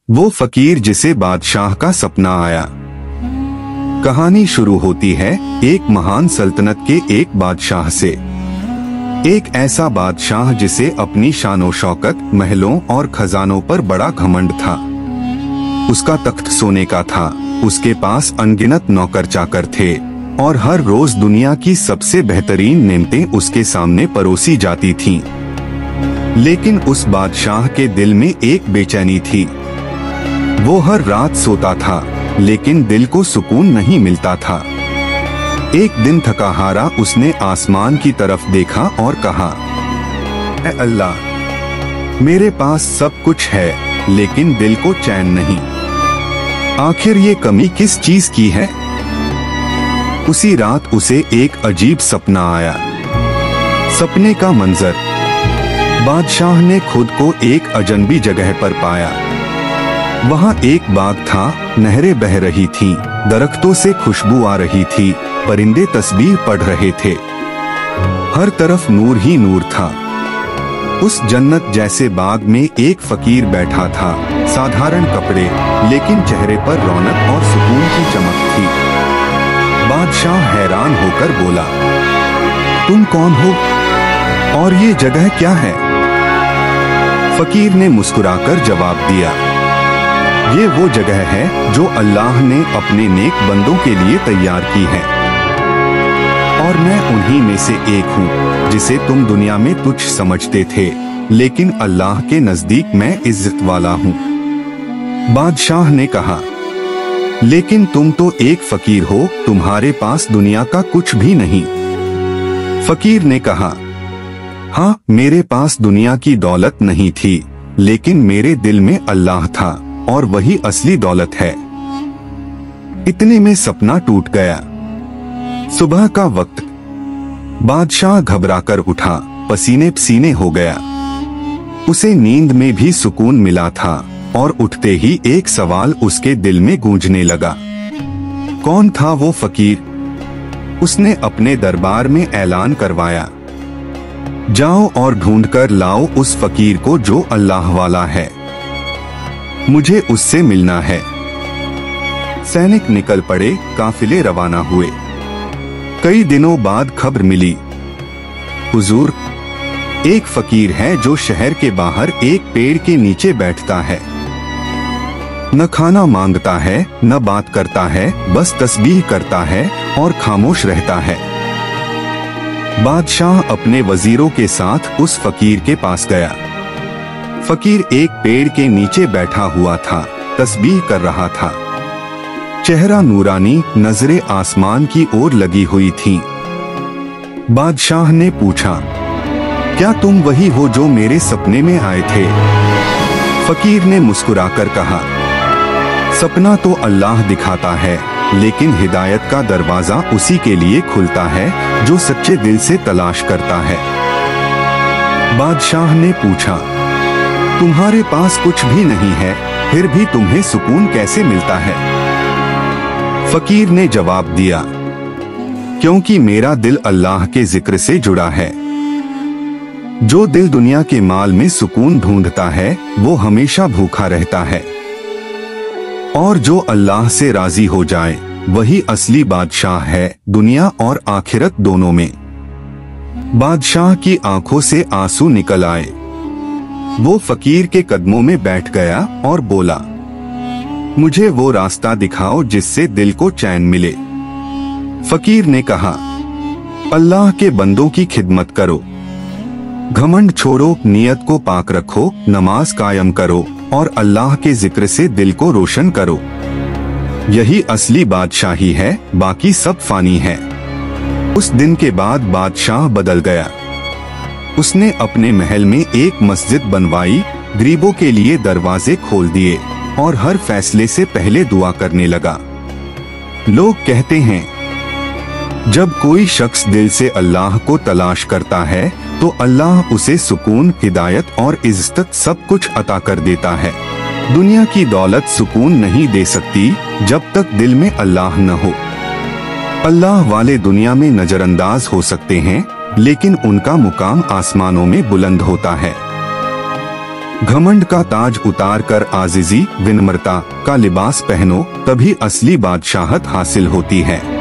वो फकीर जिसे बादशाह का सपना आया। कहानी शुरू होती है एक महान सल्तनत के एक बादशाह से। एक ऐसा बादशाह जिसे अपनी शानो शौकत, महलों और खजानों पर बड़ा घमंड था। उसका तख्त सोने का था, उसके पास अनगिनत नौकर चाकर थे और हर रोज दुनिया की सबसे बेहतरीन नेमतें उसके सामने परोसी जाती थीं। लेकिन उस बादशाह के दिल में एक बेचैनी थी। वो हर रात सोता था, लेकिन दिल को सुकून नहीं मिलता था। एक दिन थका हारा उसने आसमान की तरफ देखा और कहा, ऐ अल्लाह, मेरे पास सब कुछ है, लेकिन दिल को चैन नहीं। आखिर ये कमी किस चीज की है? उसी रात उसे एक अजीब सपना आया। सपने का मंजर, बादशाह ने खुद को एक अजनबी जगह पर पाया। वहाँ एक बाग था, नहरें बह रही थीं, दरख्तों से खुशबू आ रही थी, परिंदे तस्बीह पढ़ रहे थे। हर तरफ नूर ही नूर था। उस जन्नत जैसे बाग में एक फकीर बैठा था, साधारण कपड़े, लेकिन चेहरे पर रौनक और सुकून की चमक थी। बादशाह हैरान होकर बोला, तुम कौन हो और ये जगह क्या है? फकीर ने मुस्कुराकर जवाब दिया, ये वो जगह है जो अल्लाह ने अपने नेक बंदों के लिए तैयार की है, और मैं उन्हीं में से एक हूँ जिसे तुम दुनिया में तुच्छ समझते थे, लेकिन अल्लाह के नजदीक मैं इज्जत वाला हूँ। बादशाह ने कहा, लेकिन तुम तो एक फकीर हो, तुम्हारे पास दुनिया का कुछ भी नहीं। फकीर ने कहा, हाँ, मेरे पास दुनिया की दौलत नहीं थी, लेकिन मेरे दिल में अल्लाह था और वही असली दौलत है। इतने में सपना टूट गया। सुबह का वक्त, बादशाह घबराकर उठा, पसीने पसीने हो गया। उसे नींद में भी सुकून मिला था और उठते ही एक सवाल उसके दिल में गूंजने लगा। कौन था वो फकीर? उसने अपने दरबार में ऐलान करवाया, जाओ और ढूंढकर लाओ उस फकीर को जो अल्लाह वाला है, मुझे उससे मिलना है। सैनिक निकल पड़े, काफिले रवाना हुए। कई दिनों बाद खबर मिली, हुजूर, एक फकीर है जो शहर के बाहर एक पेड़ के नीचे बैठता है। न खाना मांगता है, न बात करता है, बस तस्बीह करता है और खामोश रहता है। बादशाह अपने वजीरों के साथ उस फकीर के पास गया। फकीर एक पेड़ के नीचे बैठा हुआ था, तस्बीह कर रहा था। चेहरा नूरानी, नजरें आसमान की ओर लगी हुई थीं। बादशाह ने पूछा, क्या तुम वही हो जो मेरे सपने में आए थे? फकीर ने मुस्कुराकर कहा, सपना तो अल्लाह दिखाता है, लेकिन हिदायत का दरवाजा उसी के लिए खुलता है जो सच्चे दिल से तलाश करता है। बादशाह ने पूछा, तुम्हारे पास कुछ भी नहीं है, फिर भी तुम्हें सुकून कैसे मिलता है? फकीर ने जवाब दिया, क्योंकि मेरा दिल अल्लाह के जिक्र से जुड़ा है। जो दिल दुनिया के माल में सुकून ढूंढता है, वो हमेशा भूखा रहता है, और जो अल्लाह से राजी हो जाए, वही असली बादशाह है, दुनिया और आखिरत दोनों में। बादशाह की आंखों से आंसू निकल आए। वो फकीर के कदमों में बैठ गया और बोला, मुझे वो रास्ता दिखाओ जिससे दिल को चैन मिले। फकीर ने कहा, अल्लाह के बंदों की खिदमत करो, घमंड छोड़ो, नियत को पाक रखो, नमाज कायम करो और अल्लाह के जिक्र से दिल को रोशन करो। यही असली बादशाही है, बाकी सब फानी है। उस दिन के बाद बादशाह बदल गया। उसने अपने महल में एक मस्जिद बनवाई, गरीबों के लिए दरवाजे खोल दिए और हर फैसले से पहले दुआ करने लगा। लोग कहते हैं, जब कोई शख्स दिल से अल्लाह को तलाश करता है, तो अल्लाह उसे सुकून, हिदायत और इज्जत सब कुछ अता कर देता है। दुनिया की दौलत सुकून नहीं दे सकती जब तक दिल में अल्लाह न हो। अल्लाह वाले दुनिया में नजरअंदाज हो सकते हैं, लेकिन उनका मुकाम आसमानों में बुलंद होता है। घमंड का ताज उतार कर आजिजी विनम्रता का लिबास पहनो, तभी असली बादशाहत हासिल होती है।